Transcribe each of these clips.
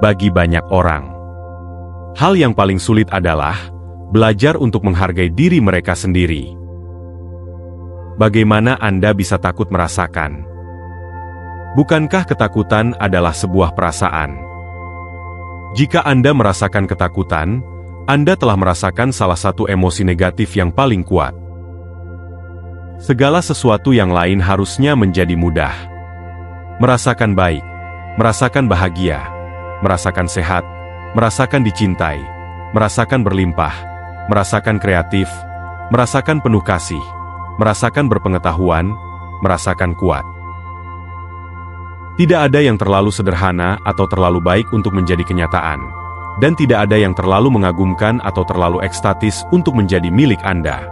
bagi banyak orang. Hal yang paling sulit adalah belajar untuk menghargai diri mereka sendiri. Bagaimana Anda bisa takut merasakan? Bukankah ketakutan adalah sebuah perasaan? Jika Anda merasakan ketakutan, Anda telah merasakan salah satu emosi negatif yang paling kuat. Segala sesuatu yang lain harusnya menjadi mudah. Merasakan baik, merasakan bahagia, merasakan sehat, merasakan dicintai, merasakan berlimpah, merasakan kreatif, merasakan penuh kasih, merasakan berpengetahuan, merasakan kuat. Tidak ada yang terlalu sederhana atau terlalu baik untuk menjadi kenyataan, dan tidak ada yang terlalu mengagumkan atau terlalu ekstatis untuk menjadi milik Anda.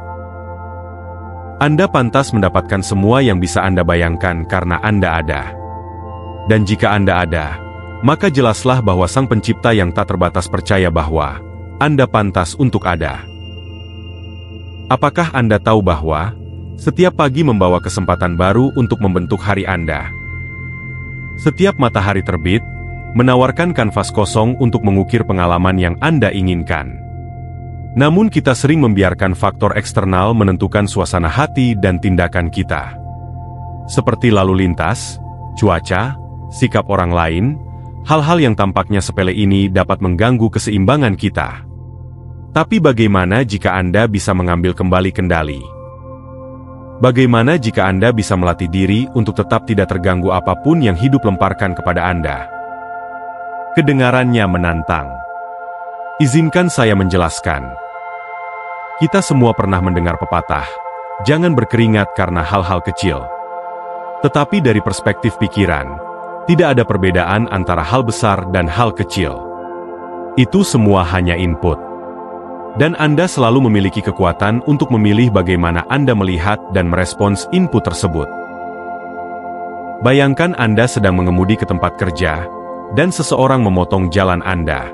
Anda pantas mendapatkan semua yang bisa Anda bayangkan karena Anda ada. Dan jika Anda ada, maka jelaslah bahwa Sang Pencipta yang tak terbatas percaya bahwa Anda pantas untuk ada. Apakah Anda tahu bahwa setiap pagi membawa kesempatan baru untuk membentuk hari Anda? Setiap matahari terbit, menawarkan kanvas kosong untuk mengukir pengalaman yang Anda inginkan. Namun kita sering membiarkan faktor eksternal menentukan suasana hati dan tindakan kita. Seperti lalu lintas, cuaca, sikap orang lain, hal-hal yang tampaknya sepele ini dapat mengganggu keseimbangan kita. Tapi bagaimana jika Anda bisa mengambil kembali kendali? Bagaimana jika Anda bisa melatih diri untuk tetap tidak terganggu apapun yang hidup lemparkan kepada Anda? Kedengarannya menantang. Izinkan saya menjelaskan. Kita semua pernah mendengar pepatah, jangan berkeringat karena hal-hal kecil. Tetapi dari perspektif pikiran, tidak ada perbedaan antara hal besar dan hal kecil. Itu semua hanya input. Dan Anda selalu memiliki kekuatan untuk memilih bagaimana Anda melihat dan merespons input tersebut. Bayangkan Anda sedang mengemudi ke tempat kerja, dan seseorang memotong jalan Anda.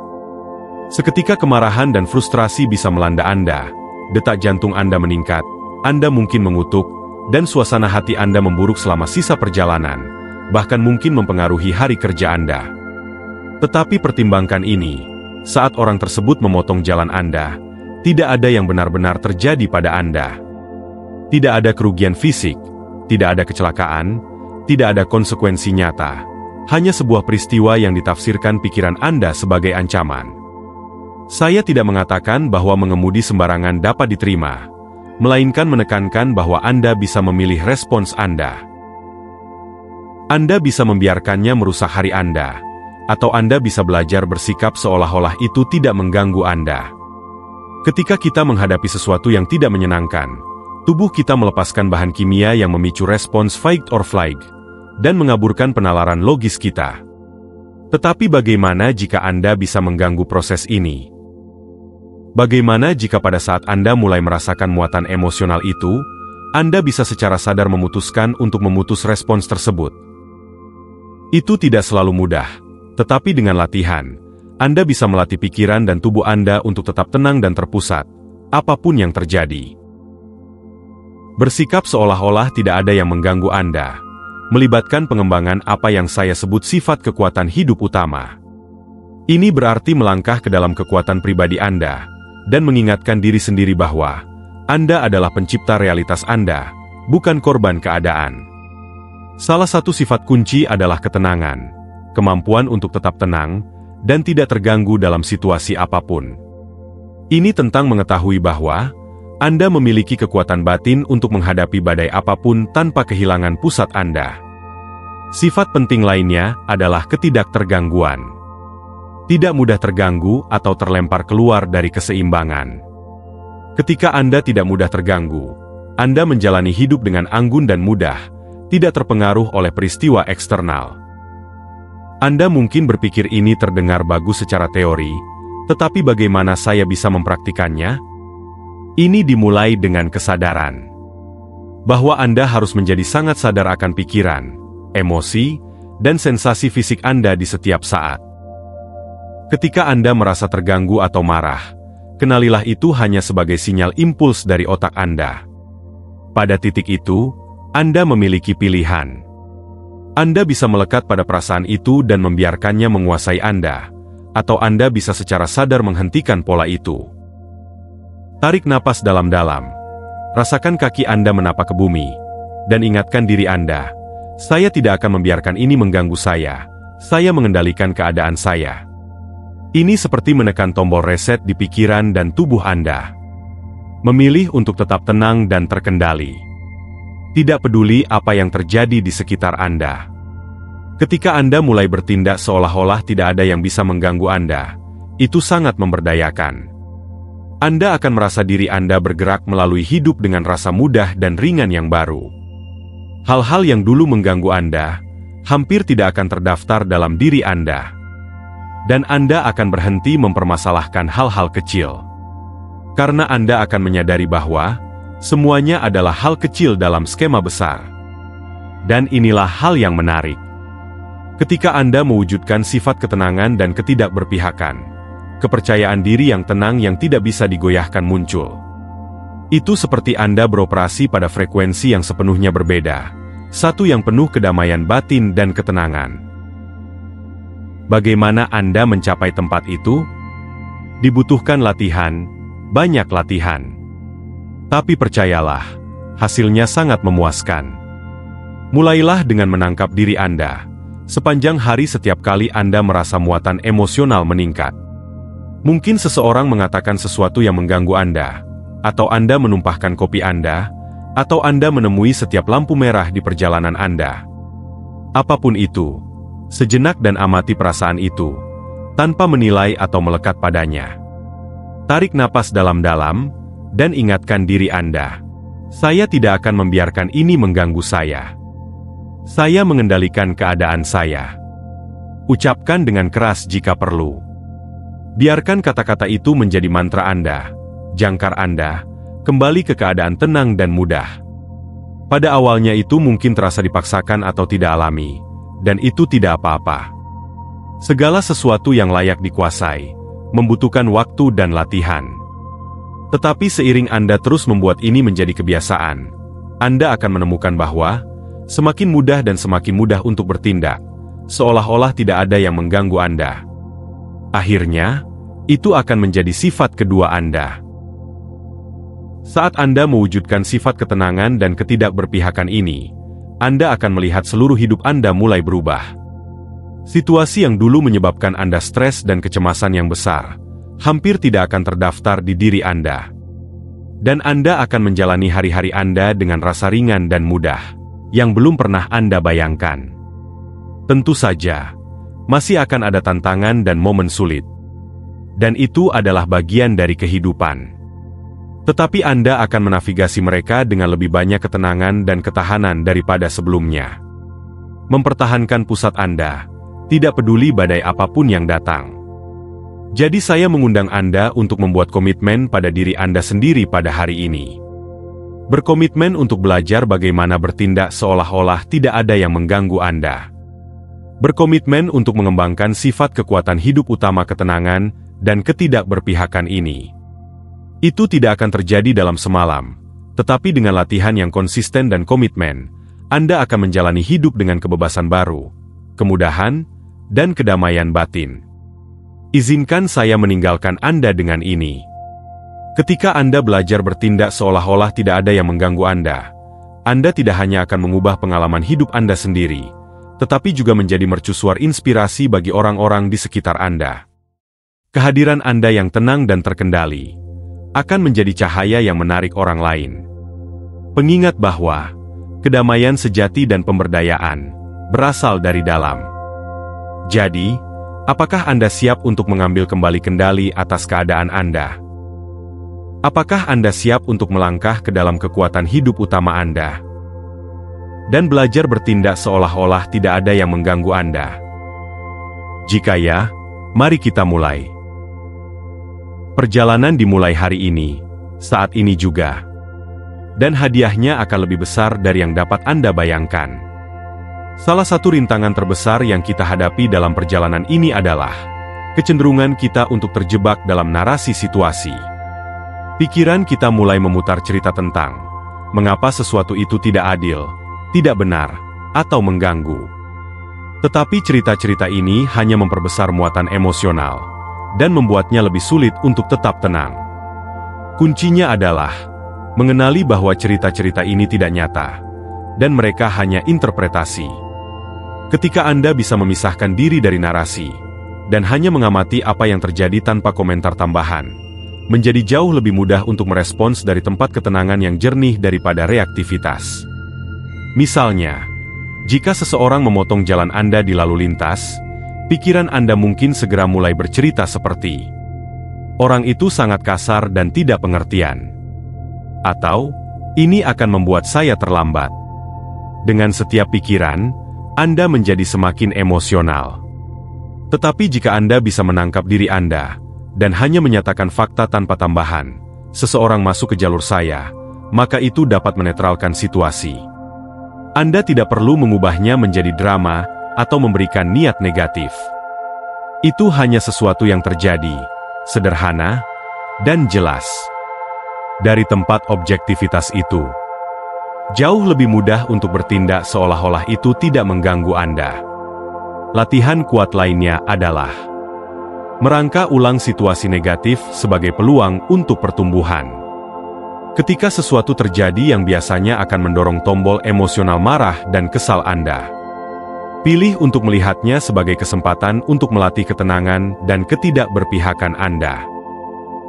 Seketika kemarahan dan frustrasi bisa melanda Anda, detak jantung Anda meningkat, Anda mungkin mengutuk, dan suasana hati Anda memburuk selama sisa perjalanan, bahkan mungkin mempengaruhi hari kerja Anda. Tetapi pertimbangkan ini, saat orang tersebut memotong jalan Anda, tidak ada yang benar-benar terjadi pada Anda. Tidak ada kerugian fisik, tidak ada kecelakaan, tidak ada konsekuensi nyata. Hanya sebuah peristiwa yang ditafsirkan pikiran Anda sebagai ancaman. Saya tidak mengatakan bahwa mengemudi sembarangan dapat diterima, melainkan menekankan bahwa Anda bisa memilih respons Anda. Anda bisa membiarkannya merusak hari Anda, atau Anda bisa belajar bersikap seolah-olah itu tidak mengganggu Anda. Ketika kita menghadapi sesuatu yang tidak menyenangkan, tubuh kita melepaskan bahan kimia yang memicu respons fight or flight, dan mengaburkan penalaran logis kita. Tetapi bagaimana jika Anda bisa mengganggu proses ini? Bagaimana jika pada saat Anda mulai merasakan muatan emosional itu, Anda bisa secara sadar memutuskan untuk memutus respons tersebut? Itu tidak selalu mudah, tetapi dengan latihan, Anda bisa melatih pikiran dan tubuh Anda untuk tetap tenang dan terpusat, apapun yang terjadi. Bersikap seolah-olah tidak ada yang mengganggu Anda, melibatkan pengembangan apa yang saya sebut sifat kekuatan hidup utama. Ini berarti melangkah ke dalam kekuatan pribadi Anda, dan mengingatkan diri sendiri bahwa Anda adalah pencipta realitas Anda, bukan korban keadaan. Salah satu sifat kunci adalah ketenangan, kemampuan untuk tetap tenang, dan tidak terganggu dalam situasi apapun. Ini tentang mengetahui bahwa Anda memiliki kekuatan batin untuk menghadapi badai apapun tanpa kehilangan pusat Anda. Sifat penting lainnya adalah ketidaktergangguan. Tidak mudah terganggu atau terlempar keluar dari keseimbangan. Ketika Anda tidak mudah terganggu, Anda menjalani hidup dengan anggun dan mudah, tidak terpengaruh oleh peristiwa eksternal. Anda mungkin berpikir ini terdengar bagus secara teori, tetapi bagaimana saya bisa mempraktikannya? Ini dimulai dengan kesadaran bahwa Anda harus menjadi sangat sadar akan pikiran, emosi, dan sensasi fisik Anda di setiap saat. Ketika Anda merasa terganggu atau marah, kenalilah itu hanya sebagai sinyal impuls dari otak Anda. Pada titik itu, Anda memiliki pilihan. Anda bisa melekat pada perasaan itu dan membiarkannya menguasai Anda, atau Anda bisa secara sadar menghentikan pola itu. Tarik napas dalam-dalam. Rasakan kaki Anda menapak ke bumi. Dan ingatkan diri Anda, saya tidak akan membiarkan ini mengganggu saya. Saya mengendalikan keadaan saya. Ini seperti menekan tombol reset di pikiran dan tubuh Anda. Memilih untuk tetap tenang dan terkendali. Tidak peduli apa yang terjadi di sekitar Anda. Ketika Anda mulai bertindak seolah-olah tidak ada yang bisa mengganggu Anda, itu sangat memberdayakan. Anda akan merasa diri Anda bergerak melalui hidup dengan rasa mudah dan ringan yang baru. Hal-hal yang dulu mengganggu Anda, hampir tidak akan terdaftar dalam diri Anda. Dan Anda akan berhenti mempermasalahkan hal-hal kecil. Karena Anda akan menyadari bahwa semuanya adalah hal kecil dalam skema besar. Dan inilah hal yang menarik. Ketika Anda mewujudkan sifat ketenangan dan ketidakberpihakan, kepercayaan diri yang tenang yang tidak bisa digoyahkan muncul. Itu seperti Anda beroperasi pada frekuensi yang sepenuhnya berbeda, satu yang penuh kedamaian batin dan ketenangan. Bagaimana Anda mencapai tempat itu? Dibutuhkan latihan, banyak latihan. Tapi percayalah, hasilnya sangat memuaskan. Mulailah dengan menangkap diri Anda. Sepanjang hari setiap kali Anda merasa muatan emosional meningkat. Mungkin seseorang mengatakan sesuatu yang mengganggu Anda, atau Anda menumpahkan kopi Anda, atau Anda menemui setiap lampu merah di perjalanan Anda. Apapun itu, sejenak dan amati perasaan itu, tanpa menilai atau melekat padanya. Tarik napas dalam-dalam, dan ingatkan diri Anda. Saya tidak akan membiarkan ini mengganggu saya. Saya mengendalikan keadaan saya. Ucapkan dengan keras jika perlu. Biarkan kata-kata itu menjadi mantra Anda, jangkar Anda, kembali ke keadaan tenang dan mudah. Pada awalnya itu mungkin terasa dipaksakan atau tidak alami, dan itu tidak apa-apa. Segala sesuatu yang layak dikuasai, membutuhkan waktu dan latihan. Tetapi seiring Anda terus membuat ini menjadi kebiasaan, Anda akan menemukan bahwa semakin mudah dan semakin mudah untuk bertindak, seolah-olah tidak ada yang mengganggu Anda. Akhirnya, itu akan menjadi sifat kedua Anda. Saat Anda mewujudkan sifat ketenangan dan ketidakberpihakan ini, Anda akan melihat seluruh hidup Anda mulai berubah. Situasi yang dulu menyebabkan Anda stres dan kecemasan yang besar, hampir tidak akan terdaftar di diri Anda. Dan Anda akan menjalani hari-hari Anda dengan rasa ringan dan mudah, yang belum pernah Anda bayangkan. Tentu saja, masih akan ada tantangan dan momen sulit. Dan itu adalah bagian dari kehidupan. Tetapi Anda akan menavigasi mereka dengan lebih banyak ketenangan dan ketahanan daripada sebelumnya. Mempertahankan pusat Anda, tidak peduli badai apapun yang datang. Jadi saya mengundang Anda untuk membuat komitmen pada diri Anda sendiri pada hari ini. Berkomitmen untuk belajar bagaimana bertindak seolah-olah tidak ada yang mengganggu Anda. Berkomitmen untuk mengembangkan sifat kekuatan hidup utama ketenangan dan ketidakberpihakan ini. Itu tidak akan terjadi dalam semalam, tetapi dengan latihan yang konsisten dan komitmen, Anda akan menjalani hidup dengan kebebasan baru, kemudahan, dan kedamaian batin. Izinkan saya meninggalkan Anda dengan ini. Ketika Anda belajar bertindak seolah-olah tidak ada yang mengganggu Anda tidak hanya akan mengubah pengalaman hidup Anda sendiri, tetapi juga menjadi mercusuar inspirasi bagi orang-orang di sekitar Anda. Kehadiran Anda yang tenang dan terkendali akan menjadi cahaya yang menarik orang lain. Pengingat bahwa kedamaian sejati dan pemberdayaan berasal dari dalam. Jadi, apakah Anda siap untuk mengambil kembali kendali atas keadaan Anda? Apakah Anda siap untuk melangkah ke dalam kekuatan hidup utama Anda? Dan belajar bertindak seolah-olah tidak ada yang mengganggu Anda? Jika ya, mari kita mulai. Perjalanan dimulai hari ini, saat ini juga. Dan hadiahnya akan lebih besar dari yang dapat Anda bayangkan. Salah satu rintangan terbesar yang kita hadapi dalam perjalanan ini adalah kecenderungan kita untuk terjebak dalam narasi situasi. Pikiran kita mulai memutar cerita tentang mengapa sesuatu itu tidak adil, tidak benar, atau mengganggu. Tetapi cerita-cerita ini hanya memperbesar muatan emosional dan membuatnya lebih sulit untuk tetap tenang. Kuncinya adalah mengenali bahwa cerita-cerita ini tidak nyata, dan mereka hanya interpretasi. Ketika Anda bisa memisahkan diri dari narasi, dan hanya mengamati apa yang terjadi tanpa komentar tambahan, menjadi jauh lebih mudah untuk merespons dari tempat ketenangan yang jernih daripada reaktivitas. Misalnya, jika seseorang memotong jalan Anda di lalu lintas, pikiran Anda mungkin segera mulai bercerita seperti, "Orang itu sangat kasar dan tidak pengertian." Atau, "Ini akan membuat saya terlambat." Dengan setiap pikiran, Anda menjadi semakin emosional. Tetapi jika Anda bisa menangkap diri Anda, dan hanya menyatakan fakta tanpa tambahan, "Seseorang masuk ke jalur saya," maka itu dapat menetralkan situasi. Anda tidak perlu mengubahnya menjadi drama, atau memberikan niat negatif. Itu hanya sesuatu yang terjadi, sederhana, dan jelas. Dari tempat objektivitas itu, jauh lebih mudah untuk bertindak seolah-olah itu tidak mengganggu Anda. Latihan kuat lainnya adalah merangka ulang situasi negatif sebagai peluang untuk pertumbuhan. Ketika sesuatu terjadi yang biasanya akan mendorong tombol emosional marah dan kesal Anda, pilih untuk melihatnya sebagai kesempatan untuk melatih ketenangan dan ketidakberpihakan Anda.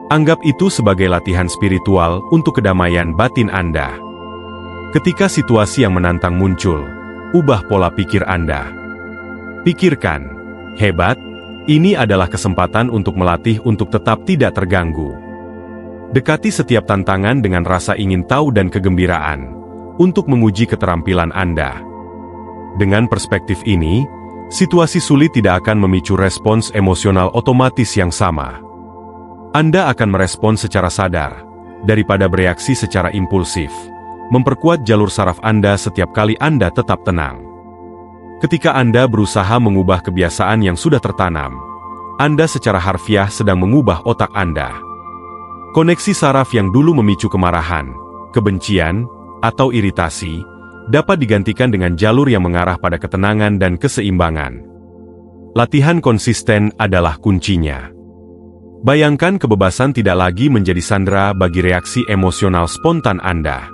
Anggap itu sebagai latihan spiritual untuk kedamaian batin Anda. Ketika situasi yang menantang muncul, ubah pola pikir Anda. Pikirkan, "Hebat, ini adalah kesempatan untuk melatih untuk tetap tidak terganggu." Dekati setiap tantangan dengan rasa ingin tahu dan kegembiraan, untuk menguji keterampilan Anda. Dengan perspektif ini, situasi sulit tidak akan memicu respons emosional otomatis yang sama. Anda akan merespons secara sadar, daripada bereaksi secara impulsif, memperkuat jalur saraf Anda setiap kali Anda tetap tenang. Ketika Anda berusaha mengubah kebiasaan yang sudah tertanam, Anda secara harfiah sedang mengubah otak Anda. Koneksi saraf yang dulu memicu kemarahan, kebencian, atau iritasi, dapat digantikan dengan jalur yang mengarah pada ketenangan dan keseimbangan. Latihan konsisten adalah kuncinya. Bayangkan kebebasan tidak lagi menjadi sandera bagi reaksi emosional spontan Anda.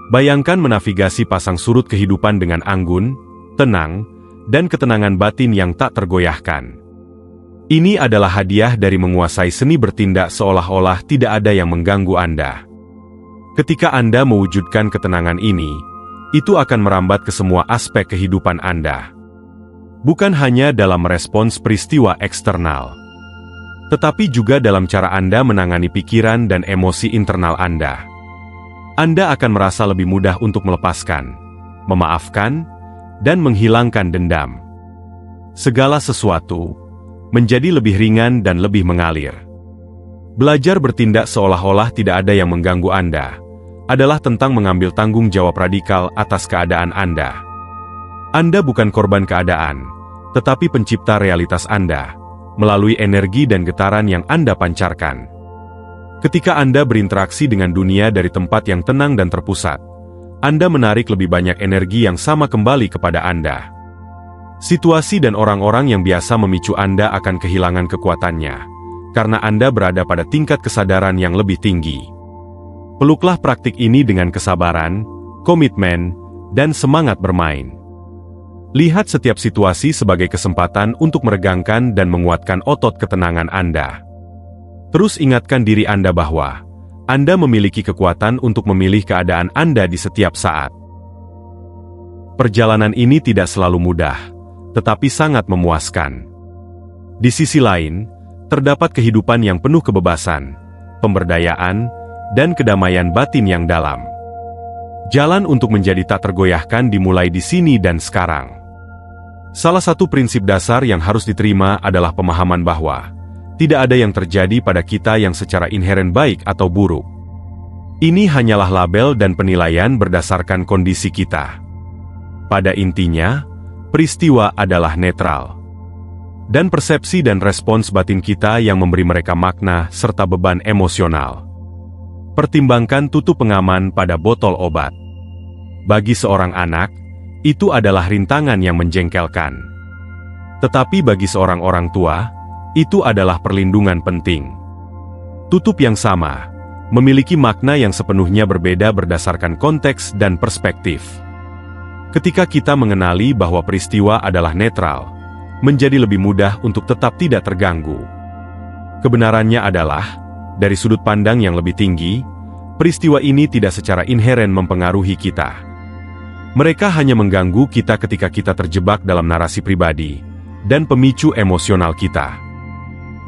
Bayangkan menavigasi pasang surut kehidupan dengan anggun, tenang, dan ketenangan batin yang tak tergoyahkan. Ini adalah hadiah dari menguasai seni bertindak seolah-olah tidak ada yang mengganggu Anda. Ketika Anda mewujudkan ketenangan ini, itu akan merambat ke semua aspek kehidupan Anda. Bukan hanya dalam merespons peristiwa eksternal, tetapi juga dalam cara Anda menangani pikiran dan emosi internal Anda. Anda akan merasa lebih mudah untuk melepaskan, memaafkan, dan menghilangkan dendam. Segala sesuatu menjadi lebih ringan dan lebih mengalir. Belajar bertindak seolah-olah tidak ada yang mengganggu Anda adalah tentang mengambil tanggung jawab radikal atas keadaan Anda. Anda bukan korban keadaan, tetapi pencipta realitas Anda, melalui energi dan getaran yang Anda pancarkan. Ketika Anda berinteraksi dengan dunia dari tempat yang tenang dan terpusat, Anda menarik lebih banyak energi yang sama kembali kepada Anda. Situasi dan orang-orang yang biasa memicu Anda akan kehilangan kekuatannya, karena Anda berada pada tingkat kesadaran yang lebih tinggi. Peluklah praktik ini dengan kesabaran, komitmen, dan semangat bermain. Lihat setiap situasi sebagai kesempatan untuk meregangkan dan menguatkan otot ketenangan Anda. Terus ingatkan diri Anda bahwa Anda memiliki kekuatan untuk memilih keadaan Anda di setiap saat. Perjalanan ini tidak selalu mudah, tetapi sangat memuaskan. Di sisi lain, terdapat kehidupan yang penuh kebebasan, pemberdayaan, dan kedamaian batin yang dalam. Jalan untuk menjadi tak tergoyahkan dimulai di sini dan sekarang. Salah satu prinsip dasar yang harus diterima adalah pemahaman bahwa tidak ada yang terjadi pada kita yang secara inheren baik atau buruk. Ini hanyalah label dan penilaian berdasarkan kondisi kita. Pada intinya, peristiwa adalah netral. Dan persepsi dan respons batin kita yang memberi mereka makna serta beban emosional. Pertimbangkan tutup pengaman pada botol obat. Bagi seorang anak, itu adalah rintangan yang menjengkelkan. Tetapi bagi seorang orang tua, itu adalah perlindungan penting. Tutup yang sama memiliki makna yang sepenuhnya berbeda berdasarkan konteks dan perspektif. Ketika kita mengenali bahwa peristiwa adalah netral, menjadi lebih mudah untuk tetap tidak terganggu. Kebenarannya adalah, dari sudut pandang yang lebih tinggi, peristiwa ini tidak secara inheren mempengaruhi kita. Mereka hanya mengganggu kita ketika kita terjebak dalam narasi pribadi dan pemicu emosional kita.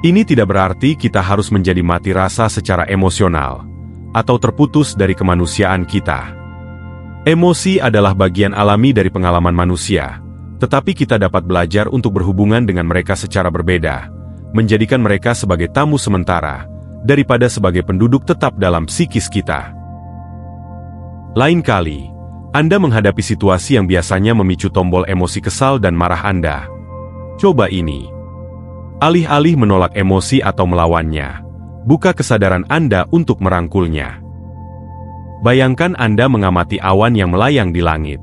Ini tidak berarti kita harus menjadi mati rasa secara emosional atau terputus dari kemanusiaan kita. Emosi adalah bagian alami dari pengalaman manusia, tetapi kita dapat belajar untuk berhubungan dengan mereka secara berbeda, menjadikan mereka sebagai tamu sementara, daripada sebagai penduduk tetap dalam psikis kita. Lain kali, Anda menghadapi situasi yang biasanya memicu tombol emosi kesal dan marah Anda. Coba ini. Alih-alih menolak emosi atau melawannya, buka kesadaran Anda untuk merangkulnya. Bayangkan Anda mengamati awan yang melayang di langit.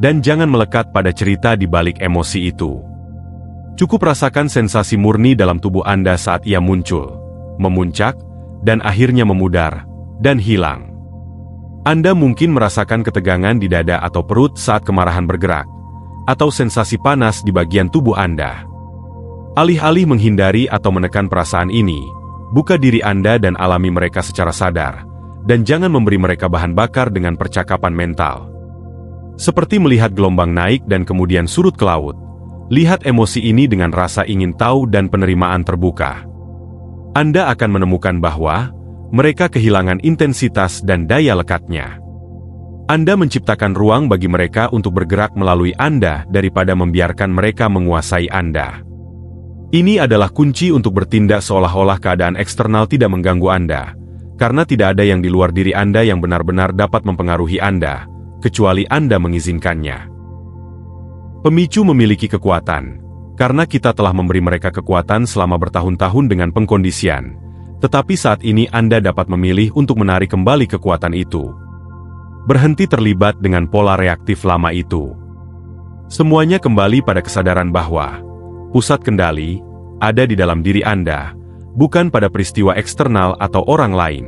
Dan jangan melekat pada cerita di balik emosi itu. Cukup rasakan sensasi murni dalam tubuh Anda saat ia muncul, memuncak, dan akhirnya memudar, dan hilang. Anda mungkin merasakan ketegangan di dada atau perut saat kemarahan bergerak, atau sensasi panas di bagian tubuh Anda. Alih-alih menghindari atau menekan perasaan ini, buka diri Anda dan alami mereka secara sadar, dan jangan memberi mereka bahan bakar dengan percakapan mental. Seperti melihat gelombang naik dan kemudian surut ke laut, lihat emosi ini dengan rasa ingin tahu dan penerimaan terbuka. Anda akan menemukan bahwa mereka kehilangan intensitas dan daya lekatnya. Anda menciptakan ruang bagi mereka untuk bergerak melalui Anda daripada membiarkan mereka menguasai Anda. Ini adalah kunci untuk bertindak seolah-olah keadaan eksternal tidak mengganggu Anda, karena tidak ada yang di luar diri Anda yang benar-benar dapat mempengaruhi Anda, kecuali Anda mengizinkannya. Pemicu memiliki kekuatan, karena kita telah memberi mereka kekuatan selama bertahun-tahun dengan pengkondisian, tetapi saat ini Anda dapat memilih untuk menarik kembali kekuatan itu. Berhenti terlibat dengan pola reaktif lama itu. Semuanya kembali pada kesadaran bahwa pusat kendali ada di dalam diri Anda, bukan pada peristiwa eksternal atau orang lain.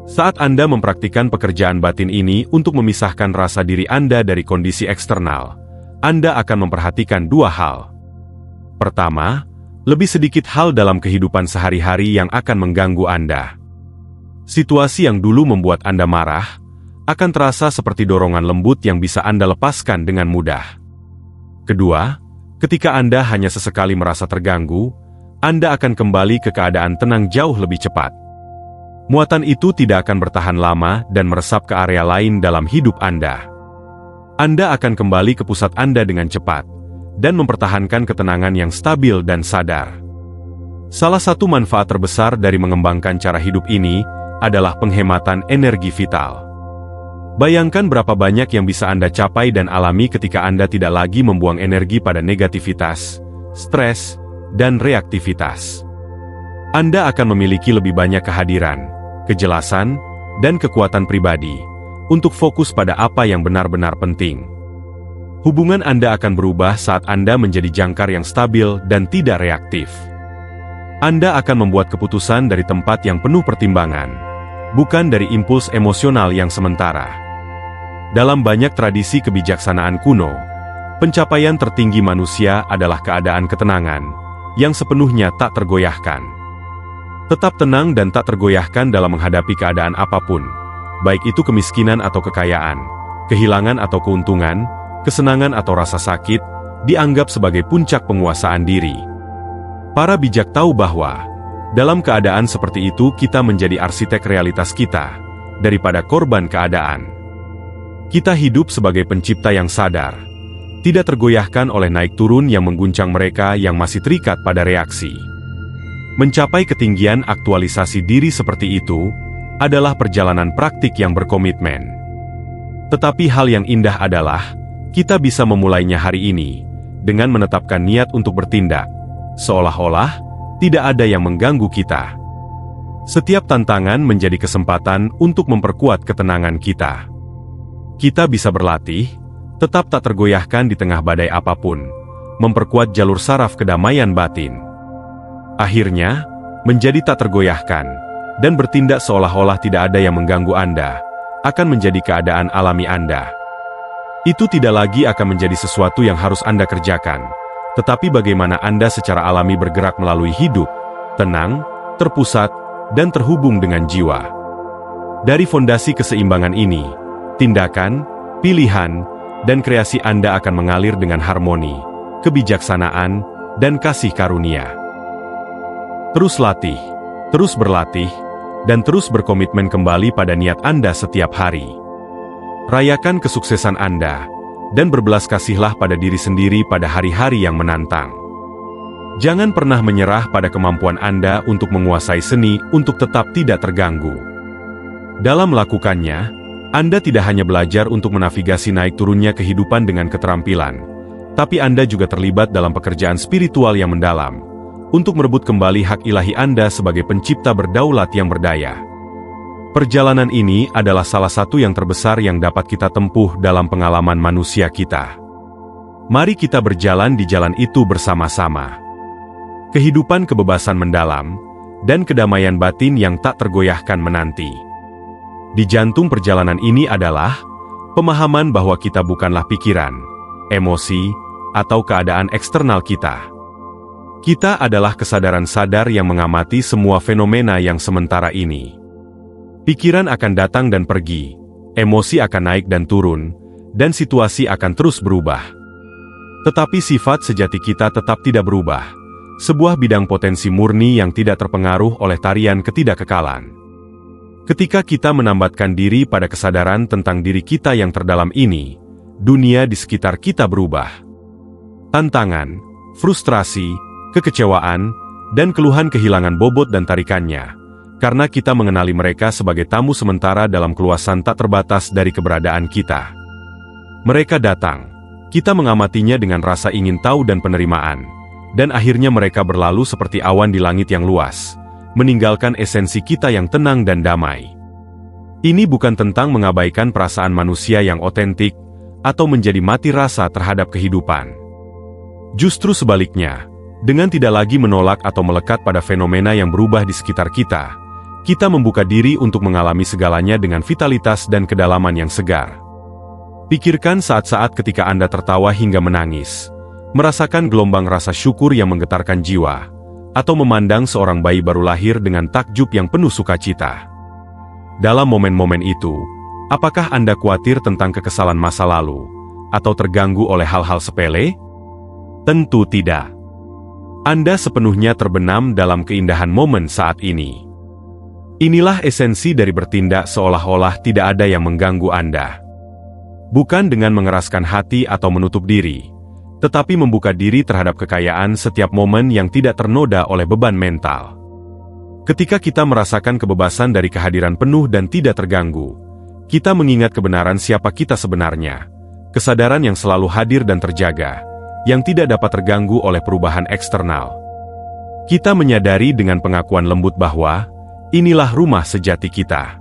Saat Anda mempraktikkan pekerjaan batin ini untuk memisahkan rasa diri Anda dari kondisi eksternal, Anda akan memperhatikan dua hal. Pertama, lebih sedikit hal dalam kehidupan sehari-hari yang akan mengganggu Anda. Situasi yang dulu membuat Anda marah akan terasa seperti dorongan lembut yang bisa Anda lepaskan dengan mudah. Kedua, ketika Anda hanya sesekali merasa terganggu, Anda akan kembali ke keadaan tenang jauh lebih cepat. Muatan itu tidak akan bertahan lama dan meresap ke area lain dalam hidup Anda. Anda akan kembali ke pusat Anda dengan cepat, dan mempertahankan ketenangan yang stabil dan sadar. Salah satu manfaat terbesar dari mengembangkan cara hidup ini adalah penghematan energi vital. Bayangkan berapa banyak yang bisa Anda capai dan alami ketika Anda tidak lagi membuang energi pada negativitas, stres, dan reaktivitas. Anda akan memiliki lebih banyak kehadiran, kejelasan, dan kekuatan pribadi untuk fokus pada apa yang benar-benar penting. Hubungan Anda akan berubah saat Anda menjadi jangkar yang stabil dan tidak reaktif. Anda akan membuat keputusan dari tempat yang penuh pertimbangan, bukan dari impuls emosional yang sementara. Dalam banyak tradisi kebijaksanaan kuno, pencapaian tertinggi manusia adalah keadaan ketenangan yang sepenuhnya tak tergoyahkan. Tetap tenang dan tak tergoyahkan dalam menghadapi keadaan apapun, baik itu kemiskinan atau kekayaan, kehilangan atau keuntungan, kesenangan atau rasa sakit, dianggap sebagai puncak penguasaan diri. Para bijak tahu bahwa, dalam keadaan seperti itu kita menjadi arsitek realitas kita, daripada korban keadaan. Kita hidup sebagai pencipta yang sadar, tidak tergoyahkan oleh naik turun yang mengguncang mereka yang masih terikat pada reaksi. Mencapai ketinggian aktualisasi diri seperti itu, adalah perjalanan praktik yang berkomitmen. Tetapi hal yang indah adalah, kita bisa memulainya hari ini, dengan menetapkan niat untuk bertindak, seolah-olah tidak ada yang mengganggu kita. Setiap tantangan menjadi kesempatan untuk memperkuat ketenangan kita. Kita bisa berlatih, tetap tak tergoyahkan di tengah badai apapun, memperkuat jalur saraf kedamaian batin. Akhirnya, menjadi tak tergoyahkan, dan bertindak seolah-olah tidak ada yang mengganggu Anda, akan menjadi keadaan alami Anda. Itu tidak lagi akan menjadi sesuatu yang harus Anda kerjakan, tetapi bagaimana Anda secara alami bergerak melalui hidup, tenang, terpusat, dan terhubung dengan jiwa. Dari fondasi keseimbangan ini, tindakan, pilihan, dan kreasi Anda akan mengalir dengan harmoni, kebijaksanaan, dan kasih karunia. Terus latih, terus berlatih, dan terus berkomitmen kembali pada niat Anda setiap hari. Rayakan kesuksesan Anda, dan berbelas kasihlah pada diri sendiri pada hari-hari yang menantang. Jangan pernah menyerah pada kemampuan Anda untuk menguasai seni untuk tetap tidak terganggu. Dalam melakukannya, Anda tidak hanya belajar untuk menavigasi naik turunnya kehidupan dengan keterampilan, tapi Anda juga terlibat dalam pekerjaan spiritual yang mendalam, untuk merebut kembali hak ilahi Anda sebagai pencipta berdaulat yang berdaya. Perjalanan ini adalah salah satu yang terbesar yang dapat kita tempuh dalam pengalaman manusia kita. Mari kita berjalan di jalan itu bersama-sama. Kehidupan kebebasan mendalam, dan kedamaian batin yang tak tergoyahkan menanti. Di jantung perjalanan ini adalah pemahaman bahwa kita bukanlah pikiran, emosi, atau keadaan eksternal kita. Kita adalah kesadaran sadar yang mengamati semua fenomena yang sementara ini. Pikiran akan datang dan pergi, emosi akan naik dan turun, dan situasi akan terus berubah. Tetapi sifat sejati kita tetap tidak berubah, sebuah bidang potensi murni yang tidak terpengaruh oleh tarian ketidakkekalan. Ketika kita menambatkan diri pada kesadaran tentang diri kita yang terdalam ini, dunia di sekitar kita berubah. Tantangan, frustrasi, kekecewaan, dan keluhan kehilangan bobot dan tarikannya, karena kita mengenali mereka sebagai tamu sementara dalam keluasan tak terbatas dari keberadaan kita. Mereka datang, kita mengamatinya dengan rasa ingin tahu dan penerimaan, dan akhirnya mereka berlalu seperti awan di langit yang luas, meninggalkan esensi kita yang tenang dan damai. Ini bukan tentang mengabaikan perasaan manusia yang otentik, atau menjadi mati rasa terhadap kehidupan. Justru sebaliknya, dengan tidak lagi menolak atau melekat pada fenomena yang berubah di sekitar kita membuka diri untuk mengalami segalanya dengan vitalitas dan kedalaman yang segar. Pikirkan saat-saat ketika Anda tertawa hingga menangis, merasakan gelombang rasa syukur yang menggetarkan jiwa, atau memandang seorang bayi baru lahir dengan takjub yang penuh sukacita. Dalam momen-momen itu, apakah Anda khawatir tentang kekesalan masa lalu, atau terganggu oleh hal-hal sepele? Tentu tidak. Anda sepenuhnya terbenam dalam keindahan momen saat ini. Inilah esensi dari bertindak seolah-olah tidak ada yang mengganggu Anda. Bukan dengan mengeraskan hati atau menutup diri, tetapi membuka diri terhadap kekayaan setiap momen yang tidak ternoda oleh beban mental. Ketika kita merasakan kebebasan dari kehadiran penuh dan tidak terganggu, kita mengingat kebenaran siapa kita sebenarnya, kesadaran yang selalu hadir dan terjaga, yang tidak dapat terganggu oleh perubahan eksternal. Kita menyadari dengan pengakuan lembut bahwa inilah rumah sejati kita.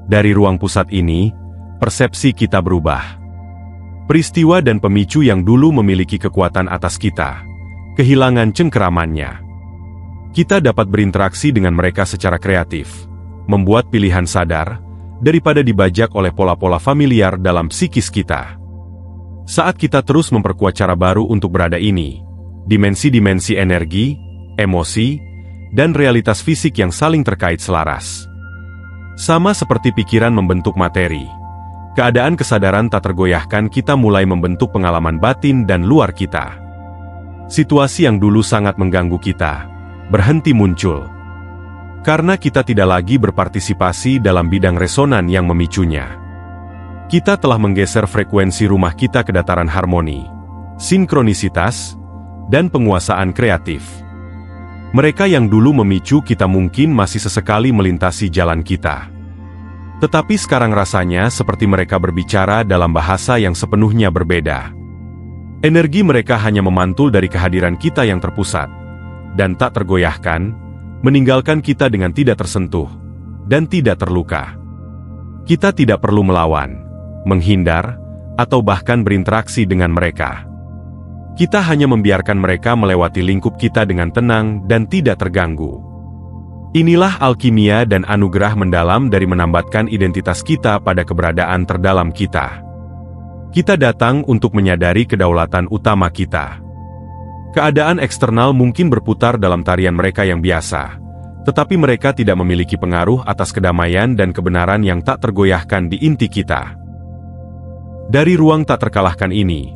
Dari ruang pusat ini, persepsi kita berubah. Peristiwa dan pemicu yang dulu memiliki kekuatan atas kita, kehilangan cengkeramannya. Kita dapat berinteraksi dengan mereka secara kreatif, membuat pilihan sadar, daripada dibajak oleh pola-pola familiar dalam psikis kita. Saat kita terus memperkuat cara baru untuk berada ini, dimensi-dimensi energi, emosi, dan realitas fisik yang saling terkait selaras. Sama seperti pikiran membentuk materi, keadaan kesadaran tak tergoyahkan kita mulai membentuk pengalaman batin dan luar kita. Situasi yang dulu sangat mengganggu kita, berhenti muncul. Karena kita tidak lagi berpartisipasi dalam bidang resonan yang memicunya. Kita telah menggeser frekuensi rumah kita ke dataran harmoni, sinkronisitas, dan penguasaan kreatif. Mereka yang dulu memicu kita mungkin masih sesekali melintasi jalan kita. Tetapi sekarang rasanya seperti mereka berbicara dalam bahasa yang sepenuhnya berbeda. Energi mereka hanya memantul dari kehadiran kita yang terpusat, dan tak tergoyahkan, meninggalkan kita dengan tidak tersentuh, dan tidak terluka. Kita tidak perlu melawan, menghindar, atau bahkan berinteraksi dengan mereka. Kita hanya membiarkan mereka melewati lingkup kita dengan tenang dan tidak terganggu. Inilah alkimia dan anugerah mendalam dari menambatkan identitas kita pada keberadaan terdalam kita. Kita datang untuk menyadari kedaulatan utama kita. Keadaan eksternal mungkin berputar dalam tarian mereka yang biasa, tetapi mereka tidak memiliki pengaruh atas kedamaian dan kebenaran yang tak tergoyahkan di inti kita. Dari ruang tak terkalahkan ini,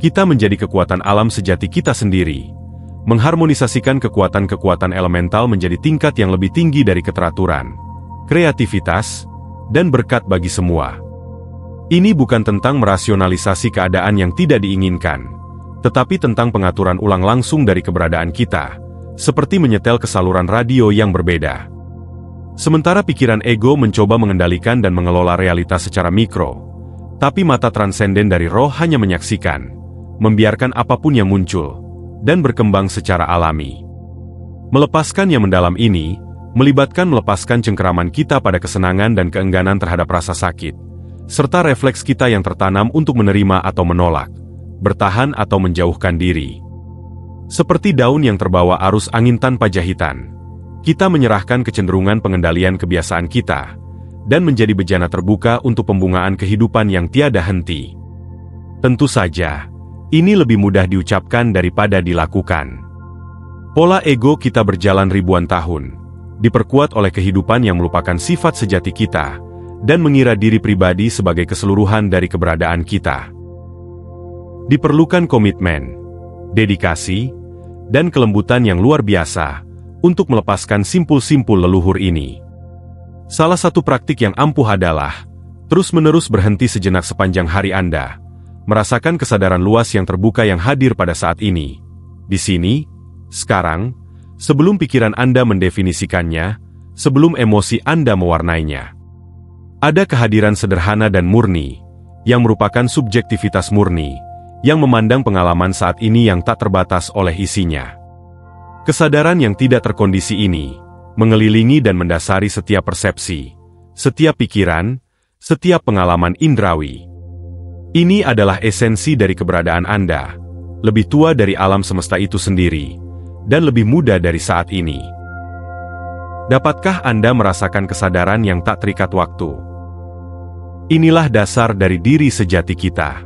kita menjadi kekuatan alam sejati kita sendiri, mengharmonisasikan kekuatan-kekuatan elemental menjadi tingkat yang lebih tinggi dari keteraturan, kreativitas, dan berkat bagi semua. Ini bukan tentang merasionalisasi keadaan yang tidak diinginkan, tetapi tentang pengaturan ulang langsung dari keberadaan kita, seperti menyetel ke saluran radio yang berbeda. Sementara pikiran ego mencoba mengendalikan dan mengelola realitas secara mikro, tapi mata transenden dari roh hanya menyaksikan, membiarkan apapun yang muncul, dan berkembang secara alami. Melepaskan yang mendalam ini, melibatkan melepaskan cengkeraman kita pada kesenangan dan keengganan terhadap rasa sakit, serta refleks kita yang tertanam untuk menerima atau menolak, bertahan atau menjauhkan diri. Seperti daun yang terbawa arus angin tanpa jahitan, kita menyerahkan kecenderungan pengendalian kebiasaan kita, dan menjadi bejana terbuka untuk pembungaan kehidupan yang tiada henti. Tentu saja, ini lebih mudah diucapkan daripada dilakukan. Pola ego kita berjalan ribuan tahun, diperkuat oleh kehidupan yang melupakan sifat sejati kita, dan mengira diri pribadi sebagai keseluruhan dari keberadaan kita. Diperlukan komitmen, dedikasi, dan kelembutan yang luar biasa untuk melepaskan simpul-simpul leluhur ini. Salah satu praktik yang ampuh adalah terus-menerus berhenti sejenak sepanjang hari Anda, merasakan kesadaran luas yang terbuka yang hadir pada saat ini, di sini, sekarang, sebelum pikiran Anda mendefinisikannya, sebelum emosi Anda mewarnainya. Ada kehadiran sederhana dan murni, yang merupakan subjektivitas murni, yang memandang pengalaman saat ini yang tak terbatas oleh isinya. Kesadaran yang tidak terkondisi ini, mengelilingi dan mendasari setiap persepsi, setiap pikiran, setiap pengalaman indrawi. Ini adalah esensi dari keberadaan Anda, lebih tua dari alam semesta itu sendiri, dan lebih muda dari saat ini. Dapatkah Anda merasakan kesadaran yang tak terikat waktu? Inilah dasar dari diri sejati kita.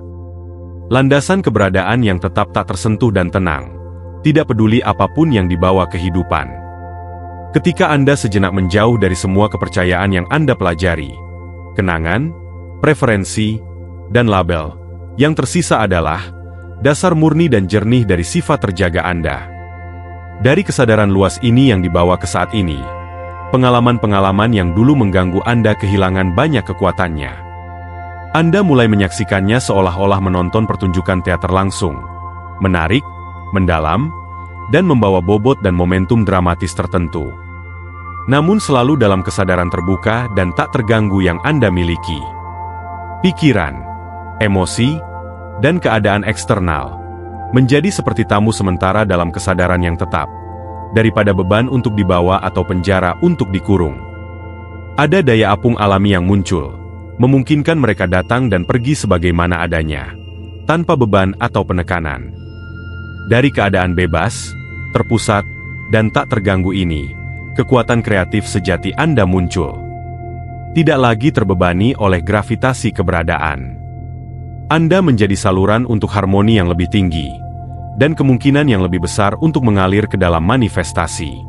Landasan keberadaan yang tetap tak tersentuh dan tenang, tidak peduli apapun yang dibawa kehidupan. Ketika Anda sejenak menjauh dari semua kepercayaan yang Anda pelajari, kenangan, preferensi, dan label, yang tersisa adalah dasar murni dan jernih dari sifat terjaga Anda. Dari kesadaran luas ini yang dibawa ke saat ini, pengalaman-pengalaman yang dulu mengganggu Anda kehilangan banyak kekuatannya. Anda mulai menyaksikannya seolah-olah menonton pertunjukan teater langsung, menarik, mendalam, dan membawa bobot dan momentum dramatis tertentu. Namun selalu dalam kesadaran terbuka dan tak terganggu yang Anda miliki. Pikiran, emosi, dan keadaan eksternal menjadi seperti tamu sementara dalam kesadaran yang tetap, daripada beban untuk dibawa atau penjara untuk dikurung. Ada daya apung alami yang muncul, memungkinkan mereka datang dan pergi sebagaimana adanya, tanpa beban atau penekanan. Dari keadaan bebas, terpusat, dan tak terganggu ini, kekuatan kreatif sejati Anda muncul. Tidak lagi terbebani oleh gravitasi keberadaan. Anda menjadi saluran untuk harmoni yang lebih tinggi, dan kemungkinan yang lebih besar untuk mengalir ke dalam manifestasi.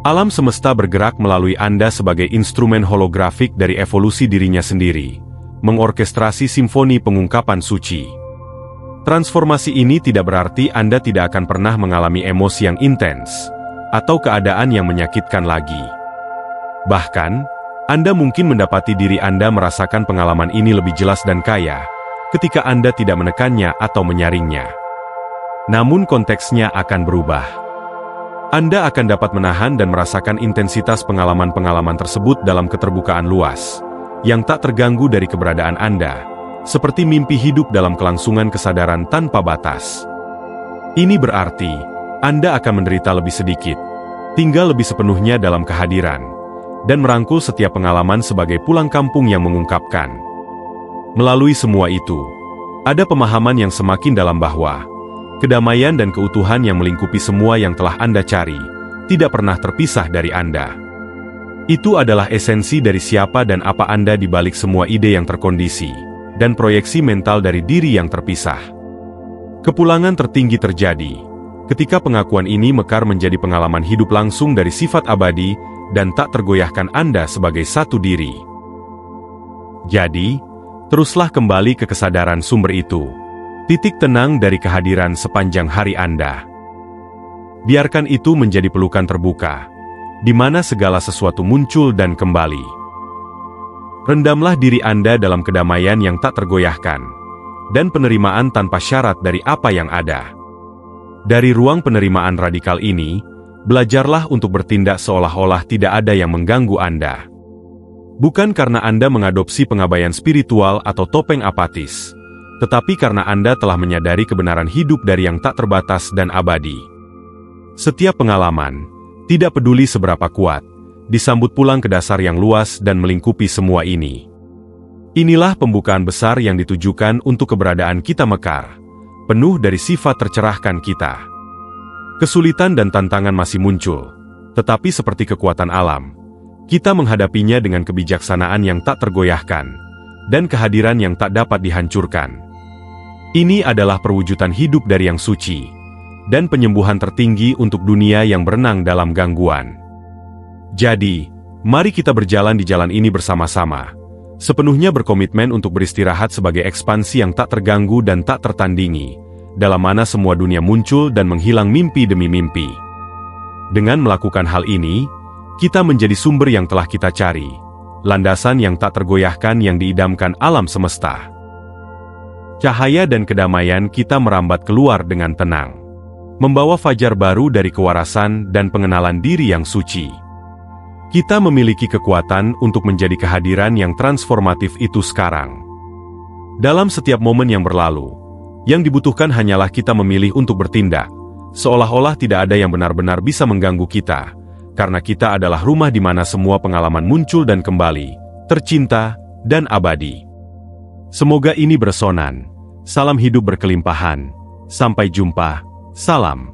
Alam semesta bergerak melalui Anda sebagai instrumen holografik dari evolusi dirinya sendiri, mengorkestrasi simfoni pengungkapan suci. Transformasi ini tidak berarti Anda tidak akan pernah mengalami emosi yang intens, atau keadaan yang menyakitkan lagi. Bahkan, Anda mungkin mendapati diri Anda merasakan pengalaman ini lebih jelas dan kaya, ketika Anda tidak menekannya atau menyaringnya. Namun konteksnya akan berubah. Anda akan dapat menahan dan merasakan intensitas pengalaman-pengalaman tersebut dalam keterbukaan luas, yang tak terganggu dari keberadaan Anda, seperti mimpi hidup dalam kelangsungan kesadaran tanpa batas. Ini berarti, Anda akan menderita lebih sedikit, tinggal lebih sepenuhnya dalam kehadiran, dan merangkul setiap pengalaman sebagai pulang kampung yang mengungkapkan. Melalui semua itu, Ada pemahaman yang semakin dalam bahwa kedamaian dan keutuhan yang melingkupi semua yang telah Anda cari tidak pernah terpisah dari Anda. Itu adalah esensi dari siapa dan apa Anda di balik semua ide yang terkondisi dan proyeksi mental dari diri yang terpisah. Kepulangan tertinggi terjadi ketika pengakuan ini mekar menjadi pengalaman hidup langsung dari sifat abadi dan tak tergoyahkan Anda sebagai satu diri. Jadi, teruslah kembali ke kesadaran sumber itu. Titik tenang dari kehadiran sepanjang hari Anda. Biarkan itu menjadi pelukan terbuka, di mana segala sesuatu muncul dan kembali. Rendamlah diri Anda dalam kedamaian yang tak tergoyahkan, dan penerimaan tanpa syarat dari apa yang ada. Dari ruang penerimaan radikal ini, belajarlah untuk bertindak seolah-olah tidak ada yang mengganggu Anda. Bukan karena Anda mengadopsi pengabaian spiritual atau topeng apatis, tetapi karena Anda telah menyadari kebenaran hidup dari yang tak terbatas dan abadi. Setiap pengalaman, tidak peduli seberapa kuat, disambut pulang ke dasar yang luas dan melingkupi semua ini. Inilah pembukaan besar yang ditujukan untuk keberadaan kita mekar, penuh dari sifat tercerahkan kita. Kesulitan dan tantangan masih muncul, tetapi seperti kekuatan alam, kita menghadapinya dengan kebijaksanaan yang tak tergoyahkan, dan kehadiran yang tak dapat dihancurkan. Ini adalah perwujudan hidup dari yang suci, dan penyembuhan tertinggi untuk dunia yang berenang dalam gangguan. Jadi, mari kita berjalan di jalan ini bersama-sama, sepenuhnya berkomitmen untuk beristirahat sebagai ekspansi yang tak terganggu dan tak tertandingi, dalam mana semua dunia muncul dan menghilang mimpi demi mimpi. Dengan melakukan hal ini, kita menjadi sumber yang telah kita cari, landasan yang tak tergoyahkan yang diidamkan alam semesta. Cahaya dan kedamaian kita merambat keluar dengan tenang, membawa fajar baru dari kewarasan dan pengenalan diri yang suci. Kita memiliki kekuatan untuk menjadi kehadiran yang transformatif itu sekarang. Dalam setiap momen yang berlalu, yang dibutuhkan hanyalah kita memilih untuk bertindak, seolah-olah tidak ada yang benar-benar bisa mengganggu kita, karena kita adalah rumah di mana semua pengalaman muncul dan kembali, tercinta dan abadi. Semoga ini bersonan. Salam hidup berkelimpahan. Sampai jumpa. Salam.